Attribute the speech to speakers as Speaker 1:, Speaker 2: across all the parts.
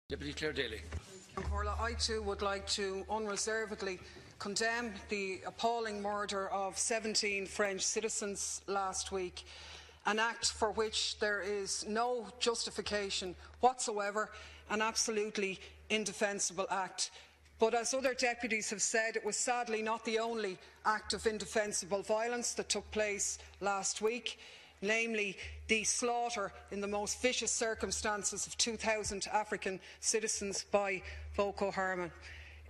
Speaker 1: Deputy Clare Daly.
Speaker 2: I too would like to unreservedly condemn the appalling murder of 17 French citizens last week, an act for which there is no justification whatsoever, an absolutely indefensible act. But as other deputies have said, it was sadly not the only act of indefensible violence that took place last week, namely the slaughter in the most vicious circumstances of 2,000 African citizens by Boko Haram.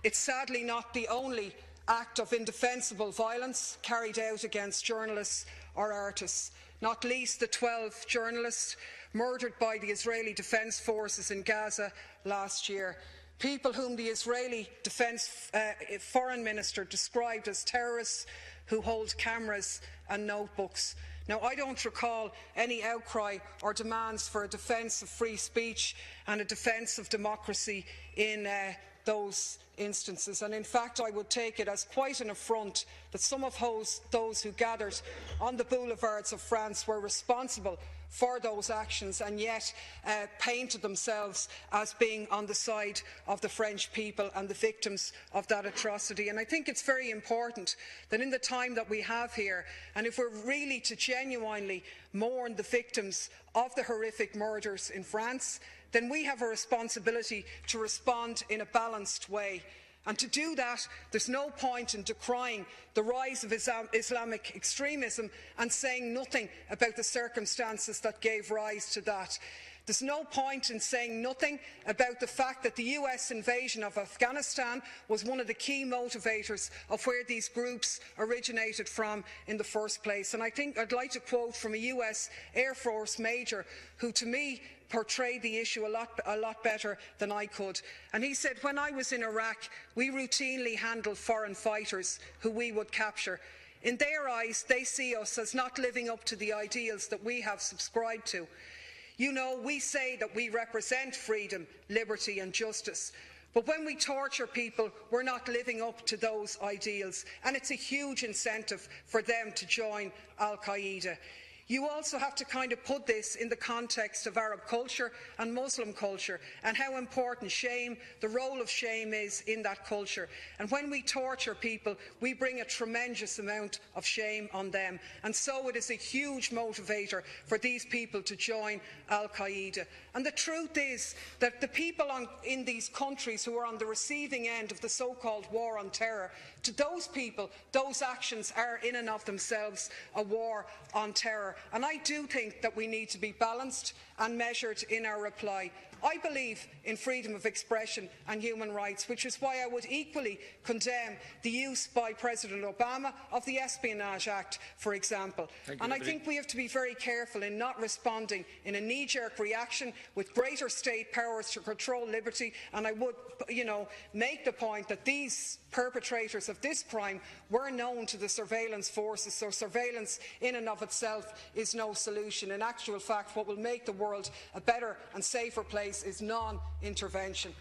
Speaker 2: It's sadly not the only act of indefensible violence carried out against journalists or artists, not least the 12 journalists murdered by the Israeli Defence Forces in Gaza last year. People whom the Israeli Defence Foreign Minister described as terrorists who hold cameras and notebooks. Now, I don't recall any outcry or demands for a defence of free speech and a defence of democracy in those instances. And in fact, I would take it as quite an affront that some of those who gathered on the boulevards of France were responsible for those actions and yet painted themselves as being on the side of the French people and the victims of that atrocity. And I think it's very important that in the time that we have here, and if we're really to genuinely mourn the victims of the horrific murders in France, then we have a responsibility to respond in a balanced way. And to do that, there's no point in decrying the rise of Islamic extremism and saying nothing about the circumstances that gave rise to that. There's no point in saying nothing about the fact that the US invasion of Afghanistan was one of the key motivators of where these groups originated from in the first place. And I think I'd like to quote from a US Air Force major who, to me, portrayed the issue a lot better than I could. And he said, "When I was in Iraq, we routinely handled foreign fighters who we would capture. In their eyes, they see us as not living up to the ideals that we have subscribed to. You know, we say that we represent freedom, liberty and justice. But when we torture people, we're not living up to those ideals. And it's a huge incentive for them to join Al-Qaeda." You also have to kind of put this in the context of Arab culture and Muslim culture and how important shame, the role of shame is in that culture. And when we torture people, we bring a tremendous amount of shame on them. And so it is a huge motivator for these people to join Al-Qaeda. And the truth is that the people in these countries who are on the receiving end of the so-called war on terror, to those people, those actions are in and of themselves a war on terror. And I do think that we need to be balanced and measured in our reply. I believe in freedom of expression and human rights, which is why I would equally condemn the use by President Obama of the Espionage Act, for example. And I think we have to be very careful in not responding in a knee-jerk reaction with greater state powers to control liberty. And I would, make the point that these perpetrators of this crime were known to the surveillance forces, so surveillance in and of itself is no solution. In actual fact, what will make the world a better and safer place is non-intervention.